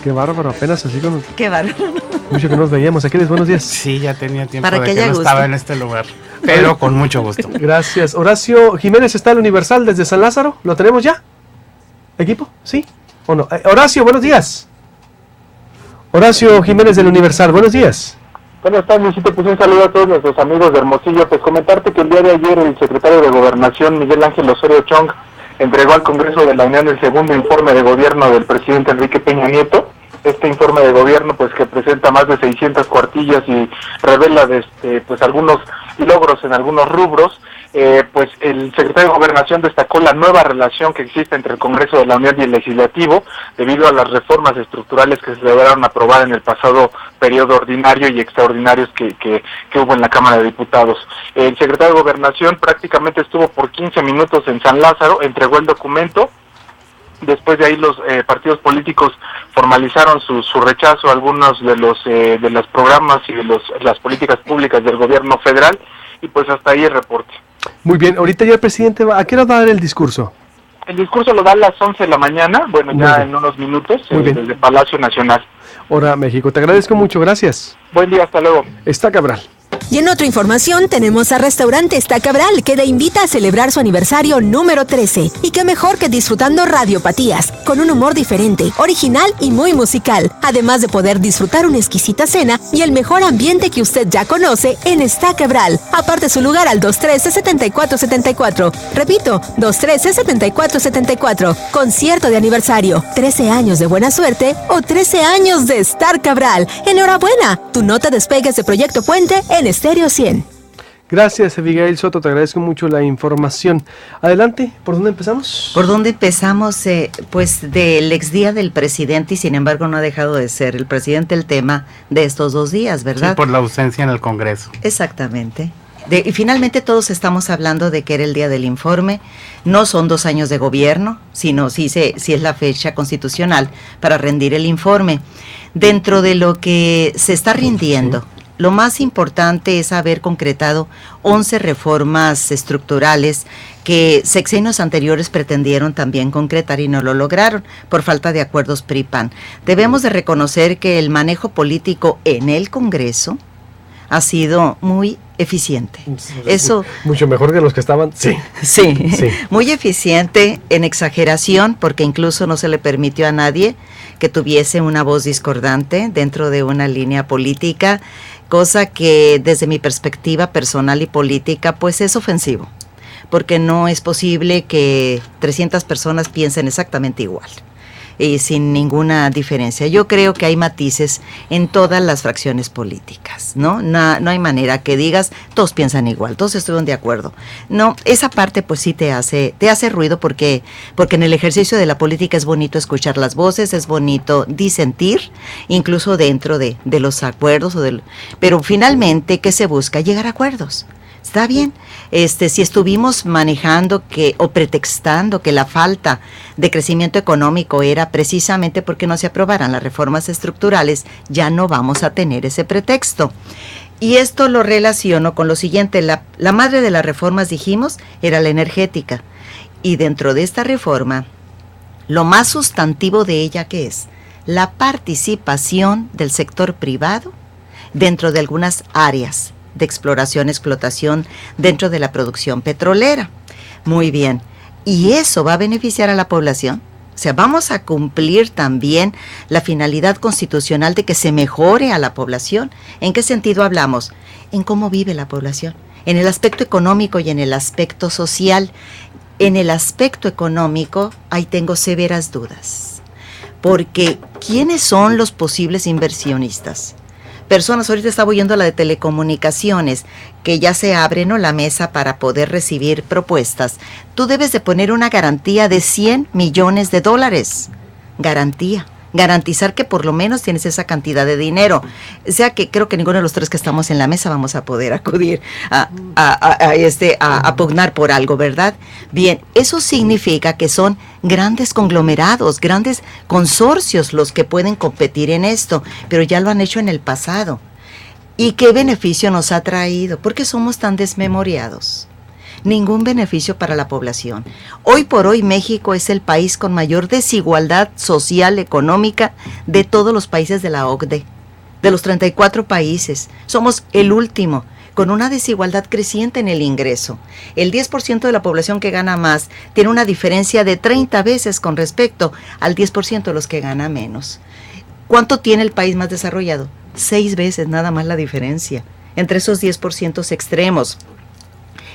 Qué bárbaro, apenas así con... Qué bárbaro. Mucho que nos veíamos. Aquiles, buenos días. Sí, ya tenía tiempo Para de que que no gusto. estaba en este lugar, pero con mucho gusto. Gracias. Horacio Jiménez está en el Universal desde San Lázaro. ¿Lo tenemos ya? ¿Equipo? ¿Sí? ¿O no? Horacio, buenos días. Horacio Jiménez del Universal, buenos días. Buenas tardes, Luisito, pues un saludo a todos nuestros amigos de Hermosillo. Pues comentarte que el día de ayer el secretario de Gobernación, Miguel Ángel Osorio Chong, entregó al Congreso de la Unión el segundo informe de gobierno del presidente Enrique Peña Nieto. Este informe de gobierno, pues que presenta más de 600 cuartillas y revela pues algunos logros en algunos rubros. Pues el secretario de Gobernación destacó la nueva relación que existe entre el Congreso de la Unión y el Legislativo debido a las reformas estructurales que se lograron aprobar en el pasado periodo ordinario y extraordinarios que hubo en la Cámara de Diputados. El secretario de Gobernación prácticamente estuvo por 15 minutos en San Lázaro, entregó el documento. Después de ahí los partidos políticos formalizaron su rechazo a algunos de los programas y de las políticas públicas del gobierno federal, y pues hasta ahí el reporte. Muy bien, ahorita ya el presidente ¿a qué hora va a dar el discurso? El discurso lo da a las 11 de la mañana, bueno, ya en unos minutos, desde Palacio Nacional. Hora México, te agradezco mucho, gracias. Buen día, hasta luego. Está Cabral. Y en otra información tenemos a Restaurante Está Cabral, que te invita a celebrar su aniversario número 13. Y qué mejor que disfrutando radiopatías, con un humor diferente, original y muy musical. Además de poder disfrutar una exquisita cena y el mejor ambiente que usted ya conoce en Está Cabral. Aparte su lugar al 213-7474. Repito, 213-7474. Concierto de aniversario, 13 años de buena suerte o 13 años de estar Cabral. Enhorabuena, tú no te despegues de Proyecto Puente en Estéreo 100. Gracias, Abigail Soto, te agradezco mucho la información. Adelante, ¿por dónde empezamos? ¿Por dónde empezamos? Pues del exdía del presidente, y sin embargo no ha dejado de ser el presidente el tema de estos 2 días, ¿verdad? Sí, por la ausencia en el Congreso. Exactamente. Y finalmente todos estamos hablando de que era el día del informe. No son 2 años de gobierno, sino sí es la fecha constitucional para rendir el informe. Dentro de lo que se está rindiendo, lo más importante es haber concretado 11 reformas estructurales que sexenios anteriores pretendieron también concretar y no lo lograron por falta de acuerdos PRI-PAN. Debemos de reconocer que el manejo político en el Congreso ha sido muy eficiente. Eso mucho mejor que los que estaban. Sí. Muy eficiente, en exageración, porque incluso no se le permitió a nadie que tuviese una voz discordante dentro de una línea política, cosa que desde mi perspectiva personal y política pues es ofensivo, porque no es posible que 300 personas piensen exactamente igual y sin ninguna diferencia. Yo creo que hay matices en todas las fracciones políticas, ¿no? No hay manera que digas, todos piensan igual, todos estuvieron de acuerdo. No, esa parte pues sí te hace ruido porque en el ejercicio de la política es bonito escuchar las voces, es bonito disentir, incluso dentro de los acuerdos, pero finalmente, ¿qué se busca? Llegar a acuerdos. Está bien, si estuvimos manejando o pretextando que la falta de crecimiento económico era precisamente porque no se aprobaran las reformas estructurales, ya no vamos a tener ese pretexto. Y esto lo relaciono con lo siguiente, la madre de las reformas, dijimos, era la energética. Y dentro de esta reforma, lo más sustantivo de ella, ¿qué es? La participación del sector privado dentro de algunas áreas de exploración, explotación dentro de la producción petrolera. Muy bien. ¿Y eso va a beneficiar a la población? O sea, vamos a cumplir también la finalidad constitucional de que se mejore a la población. ¿En qué sentido hablamos? En cómo vive la población, en el aspecto económico y en el aspecto social. En el aspecto económico, ahí tengo severas dudas, porque ¿quiénes son los posibles inversionistas? Personas, ahorita estaba oyendo la de telecomunicaciones, que ya se abre, ¿no?, la mesa para poder recibir propuestas. Tú debes de poner una garantía de $100 millones. Garantizar que por lo menos tienes esa cantidad de dinero. O sea que creo que ninguno de los tres que estamos en la mesa vamos a poder acudir a pugnar por algo, ¿verdad? Bien, eso significa que son grandes conglomerados, grandes consorcios los que pueden competir en esto, pero ya lo han hecho en el pasado. ¿Y qué beneficio nos ha traído? ¿Por qué somos tan desmemoriados? ningún beneficio para la población. Hoy por hoy México es el país con mayor desigualdad social, económica de todos los países de la OCDE, de los 34 países. Somos el último, con una desigualdad creciente en el ingreso. El 10% de la población que gana más tiene una diferencia de 30 veces con respecto al 10% de los que gana menos. ¿Cuánto tiene el país más desarrollado? 6 veces nada más la diferencia entre esos 10% extremos.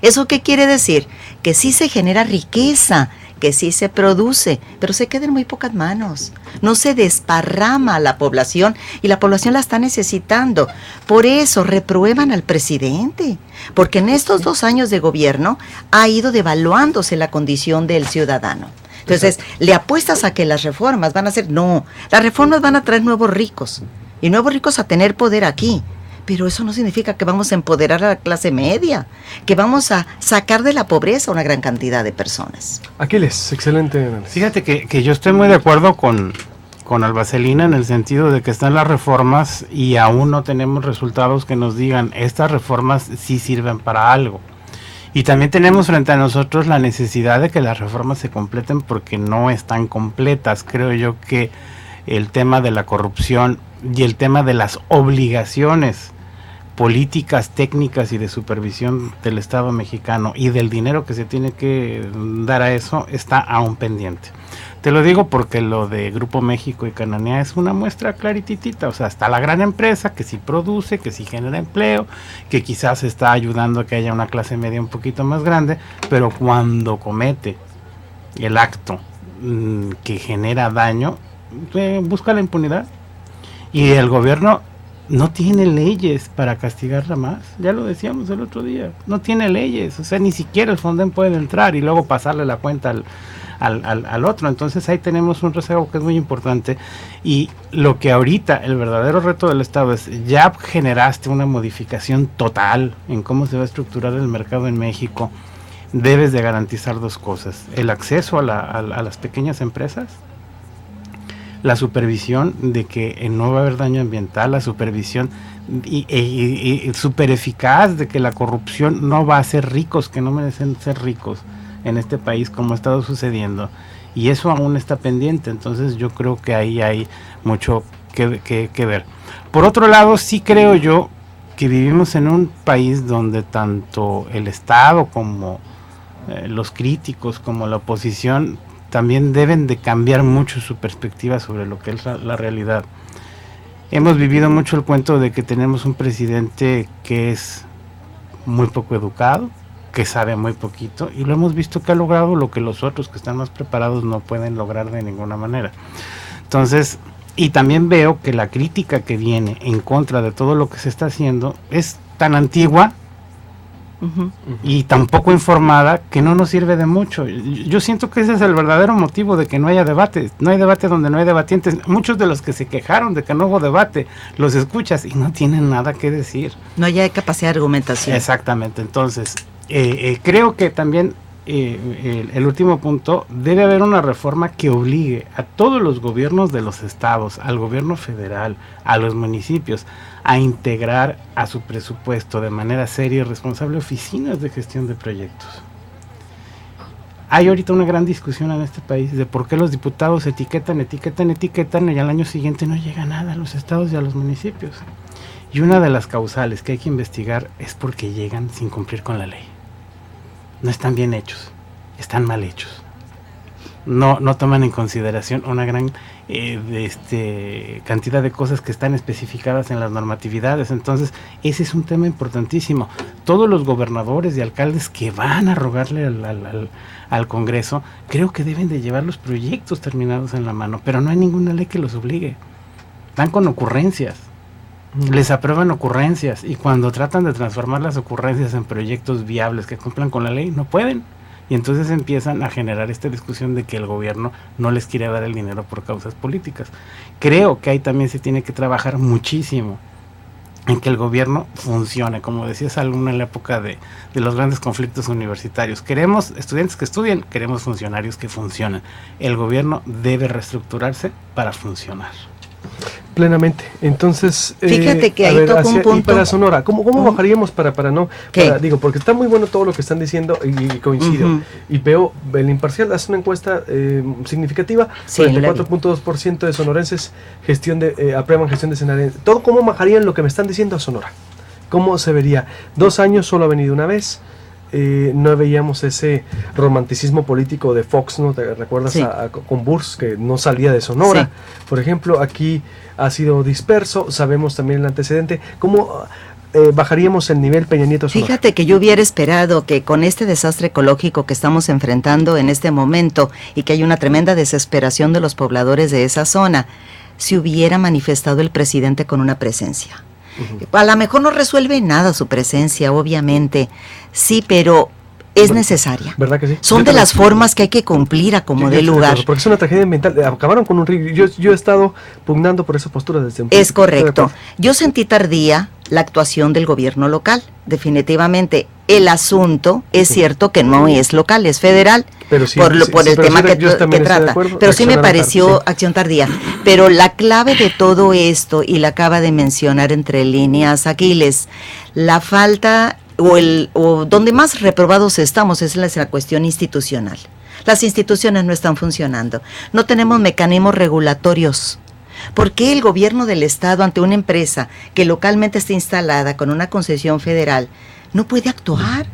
¿Eso qué quiere decir? Que sí se genera riqueza, que sí se produce, pero se queda en muy pocas manos. No se desparrama a la población y la población la está necesitando. Por eso reprueban al presidente, porque en estos 2 años de gobierno ha ido devaluándose la condición del ciudadano. Entonces, ¿le apuestas a que las reformas van a ser? No, las reformas van a traer nuevos ricos, y nuevos ricos a tener poder aquí. Pero eso no significa que vamos a empoderar a la clase media, que vamos a sacar de la pobreza a una gran cantidad de personas. Aquiles, excelente análisis. Fíjate que yo estoy muy de acuerdo con Albacelina en el sentido de que están las reformas y aún no tenemos resultados que nos digan estas reformas sí sirven para algo. Y también tenemos frente a nosotros la necesidad de que las reformas se completen porque no están completas. Creo yo que el tema de la corrupción y el tema de las obligaciones políticas, técnicas y de supervisión del Estado mexicano y del dinero que se tiene que dar a eso está aún pendiente. Te lo digo porque lo de Grupo México y Cananea es una muestra clarititita, o sea, está la gran empresa que sí produce, que sí genera empleo, que quizás está ayudando a que haya una clase media un poquito más grande, pero cuando comete el acto que genera daño, busca la impunidad. Y el gobierno no tiene leyes para castigarla más, ya lo decíamos el otro día, no tiene leyes, o sea, ni siquiera el Fonden puede entrar y luego pasarle la cuenta al otro. Entonces ahí tenemos un rezago que es muy importante, y lo que ahorita el verdadero reto del Estado es, ya generaste una modificación total en cómo se va a estructurar el mercado en México, debes de garantizar 2 cosas, el acceso a las pequeñas empresas, la supervisión de que no va a haber daño ambiental, la supervisión y súper eficaz de que la corrupción no va a hacer ricos que no merecen ser ricos en este país como ha estado sucediendo, y eso aún está pendiente. Entonces yo creo que ahí hay mucho que ver. Por otro lado, sí creo yo que vivimos en un país donde tanto el Estado como los críticos como la oposición también deben de cambiar mucho su perspectiva sobre lo que es la realidad. Hemos vivido mucho el cuento de que tenemos un presidente que es muy poco educado, que sabe muy poquito, y lo hemos visto que ha logrado lo que los otros que están más preparados no pueden lograr de ninguna manera. Entonces, y también veo que la crítica que viene en contra de todo lo que se está haciendo es tan antigua y tan poco informada que no nos sirve de mucho. Yo siento que ese es el verdadero motivo de que no haya debate. No hay debate donde no hay debatientes. Muchos de los que se quejaron de que no hubo debate, los escuchas y no tienen nada que decir. No hay capacidad de argumentación. Exactamente. Entonces, creo que también el último punto, debe haber una reforma que obligue a todos los gobiernos de los estados, al gobierno federal, a los municipios, a integrar a su presupuesto de manera seria y responsable oficinas de gestión de proyectos. Hay ahorita una gran discusión en este país de por qué los diputados etiquetan y al año siguiente no llega nada a los estados y a los municipios. Y una de las causales que hay que investigar es porque llegan sin cumplir con la ley. No están bien hechos, están mal hechos. No toman en consideración una gran cantidad de cosas que están especificadas en las normatividades. Entonces, ese es un tema importantísimo. Todos los gobernadores y alcaldes que van a rogarle al Congreso, creo que deben de llevar los proyectos terminados en la mano, pero no hay ninguna ley que los obligue. Van con ocurrencias. Les aprueban ocurrencias, y cuando tratan de transformar las ocurrencias en proyectos viables que cumplan con la ley, no pueden. Y entonces empiezan a generar esta discusión de que el gobierno no les quiere dar el dinero por causas políticas. Creo que ahí también se tiene que trabajar muchísimo en que el gobierno funcione. Como decías alguna en la época de los grandes conflictos universitarios, queremos estudiantes que estudien, queremos funcionarios que funcionen. El gobierno debe reestructurarse para funcionar. Plenamente. Entonces, fíjate que ahí toca un punto. Y para Sonora, ¿cómo bajaríamos para no? Digo, porque está muy bueno todo lo que están diciendo y coincido. Y veo, el Imparcial hace una encuesta significativa, Sí, 44.2% de sonorenses aprueban gestión de Senare. Todo, ¿cómo bajarían lo que me están diciendo a Sonora? ¿Cómo se vería? 2 años, solo ha venido una vez. No veíamos ese romanticismo político de Fox, ¿no? ¿Te recuerdas Sí. con Burs, que no salía de Sonora? Sí. Por ejemplo, aquí ha sido disperso, sabemos también el antecedente. ¿Cómo bajaríamos el nivel Peña Nieto Sonora? Fíjate que yo hubiera esperado que con este desastre ecológico que estamos enfrentando en este momento y que hay una tremenda desesperación de los pobladores de esa zona, se hubiera manifestado el presidente con una presencia. A lo mejor no resuelve nada su presencia, obviamente, sí, pero es necesaria. ¿Verdad que sí? Son de las formas que hay que cumplir a como dé lugar. Porque es una tragedia ambiental. Acabaron con un río. Yo he estado pugnando por esa postura desde un Es correcto. Yo sentí tardía la actuación del gobierno local, definitivamente. El asunto es cierto que no es local, es federal, pero sí, por el tema que trata. Pero sí me pareció acción tardía. Pero la clave de todo esto, y la acaba de mencionar entre líneas Aquiles, la falta o donde más reprobados estamos es la cuestión institucional. Las instituciones no están funcionando. No tenemos mecanismos regulatorios. ¿Por qué el gobierno del estado ante una empresa que localmente está instalada con una concesión federal no puede actuar?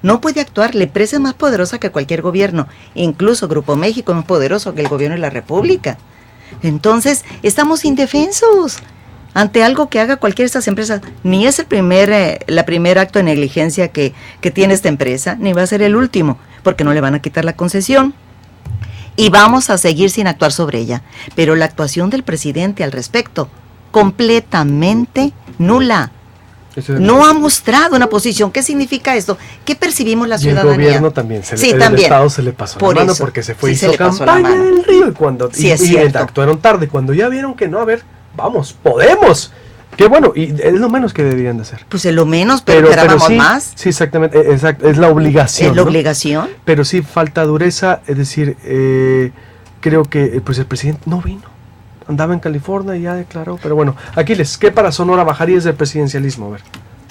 No puede actuar. La empresa es más poderosa que cualquier gobierno. Incluso Grupo México es más poderoso que el gobierno de la República. Entonces, estamos indefensos ante algo que haga cualquiera de estas empresas. Ni es el primer acto de negligencia que tiene esta empresa, ni va a ser el último, porque no le van a quitar la concesión. Y vamos a seguir sin actuar sobre ella. Pero la actuación del presidente al respecto, completamente nula. No ha mostrado una posición. ¿Qué significa esto? ¿Qué percibimos la ciudadanía? Y el gobierno también. El Estado se le pasó la mano porque se fue y hizo campaña del río. Y actuaron tarde. Cuando ya vieron que no, a ver, vamos, podemos. Qué bueno, y es lo menos que deberían de hacer. Pues es lo menos, pero esperábamos sí, más. Sí, exactamente, es la obligación. Es la obligación. Pero sí falta dureza, es decir, creo que pues el presidente no vino. Andaba en California y ya declaró, pero bueno, Aquiles, ¿qué para Sonora bajarías del presidencialismo? A ver.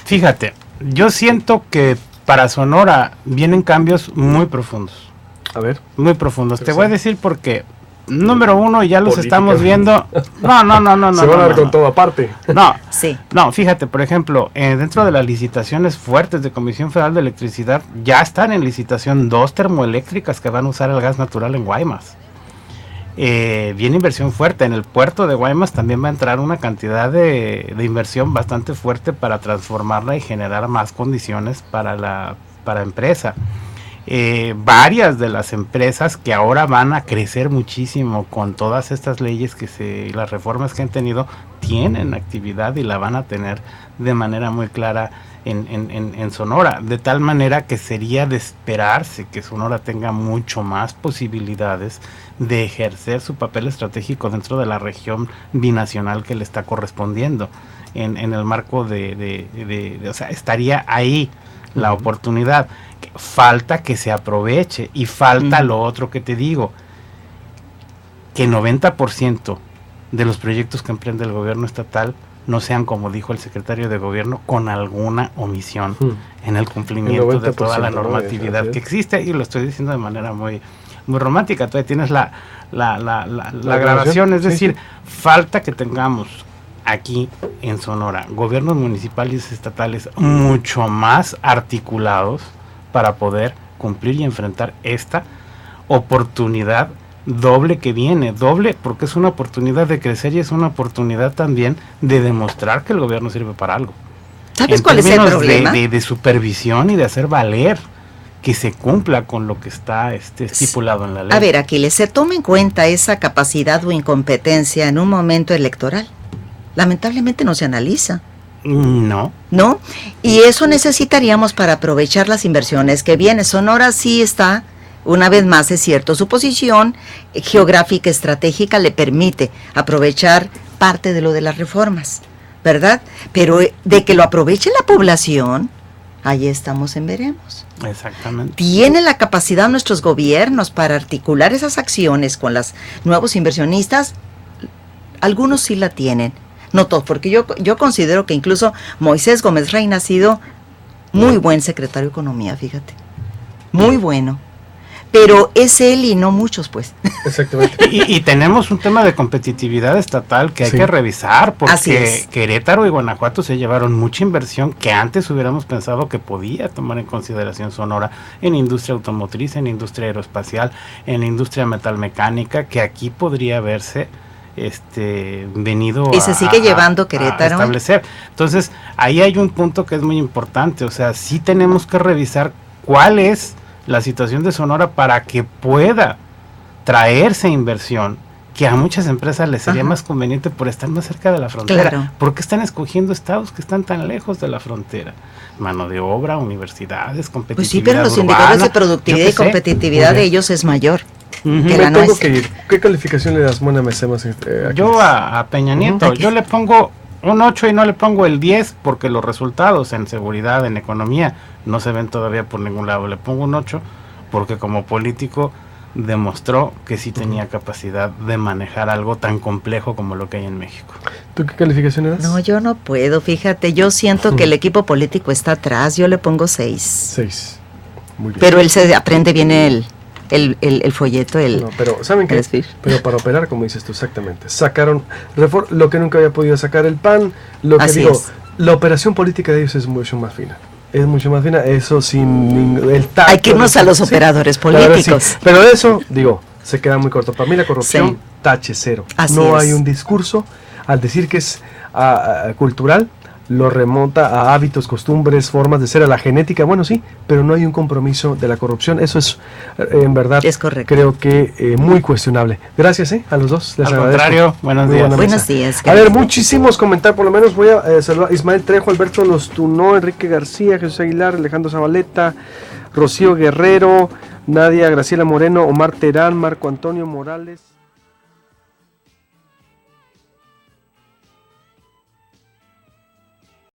Fíjate, yo siento que para Sonora vienen cambios muy profundos. A ver. Muy profundos. Te voy a decir por qué. Número uno, ya los estamos viendo. No. Se van a dar con todo aparte. No, sí. No, fíjate, por ejemplo, dentro de las licitaciones fuertes de Comisión Federal de Electricidad, ya están en licitación 2 termoeléctricas que van a usar el gas natural en Guaymas. Viene inversión fuerte. En el puerto de Guaymas también va a entrar una cantidad de inversión bastante fuerte para transformarla y generar más condiciones para la empresa. Varias de las empresas que ahora van a crecer muchísimo con todas estas leyes las reformas que han tenido, tienen actividad y la van a tener de manera muy clara en Sonora, de tal manera que sería de esperarse que Sonora tenga mucho más posibilidades de ejercer su papel estratégico dentro de la región binacional que le está correspondiendo en el marco o sea, estaría ahí la oportunidad. Falta que se aproveche y falta lo otro que te digo, que 90% de los proyectos que emprende el gobierno estatal no sean, como dijo el secretario de gobierno, con alguna omisión en el cumplimiento de toda la normatividad que existe, y lo estoy diciendo de manera muy, muy romántica. Todavía tienes la grabación, es decir, falta que tengamos aquí en Sonora gobiernos municipales y estatales mucho más articulados para poder cumplir y enfrentar esta oportunidad doble que viene, doble porque es una oportunidad de crecer y es una oportunidad también de demostrar que el gobierno sirve para algo. ¿Sabes cuál es el problema? De supervisión y de hacer valer que se cumpla con lo que está estipulado en la ley. A ver, Aquiles, se toma en cuenta esa capacidad o incompetencia en un momento electoral. Lamentablemente no se analiza. No. ¿No? Y eso necesitaríamos para aprovechar las inversiones que vienen. Sonora sí está, una vez más es cierto, su posición geográfica estratégica le permite aprovechar parte de lo de las reformas, ¿verdad? Pero de que lo aproveche la población, ahí estamos en veremos. Exactamente. ¿Tienen la capacidad nuestros gobiernos para articular esas acciones con los nuevos inversionistas? Algunos sí la tienen, no todos, porque yo considero que incluso Moisés Gómez Reina ha sido muy buen secretario de Economía, fíjate, muy bueno. Pero es él y no muchos, pues. Exactamente. Y tenemos un tema de competitividad estatal que hay que revisar, porque Querétaro y Guanajuato se llevaron mucha inversión que antes hubiéramos pensado que podía tomar en consideración Sonora en industria automotriz, en industria aeroespacial, en industria metalmecánica, que aquí podría verse venido y se sigue llevando Querétaro a establecer. Entonces, ahí hay un punto que es muy importante, o sea, sí tenemos que revisar cuál es la situación de Sonora para que pueda traerse inversión, que a muchas empresas les sería más conveniente por estar más cerca de la frontera. Claro. ¿Por qué están escogiendo estados que están tan lejos de la frontera? Mano de obra, universidades, competitividad Pues sí, pero los urbana, indicadores de productividad y competitividad de ellos es mayor que la nuestra. Que ir. ¿Qué calificación le das, Mona Mesemos? Yo a Peña Nieto, yo le pongo un 8 y no le pongo el 10 porque los resultados en seguridad, en economía, no se ven todavía por ningún lado. Le pongo un 8 porque como político demostró que sí tenía capacidad de manejar algo tan complejo como lo que hay en México. ¿Tú qué calificación le das? No, yo no puedo, fíjate, yo siento que el equipo político está atrás, yo le pongo 6. 6. Muy bien. Pero él se aprende bien el folleto, No, pero ¿saben qué? Pero para operar, como dices tú, exactamente. Sacaron lo que nunca había podido sacar el PAN, lo que Así digo, es. La operación política de ellos es mucho más fina. Es mucho más fina, eso sin el tacto. Hay que irnos a los operadores políticos. Sí, pero eso, digo, se queda muy corto. Para mí la corrupción, tache cero. Así no es. hay un discurso, al decir que es cultural, lo remonta a hábitos, costumbres, formas de ser, a la genética, bueno sí, pero no hay un compromiso de la corrupción, eso es en verdad, es correcto. Creo que muy cuestionable. Gracias a los dos, les Al agradezco. Contrario, buenos días. Buenos días. A ver, muchísimos comentarios, por lo menos voy a saludar a Ismael Trejo, Alberto Lostunó, Enrique García, Jesús Aguilar, Alejandro Zabaleta, Rocío Guerrero, Nadia Graciela Moreno, Omar Terán, Marco Antonio Morales.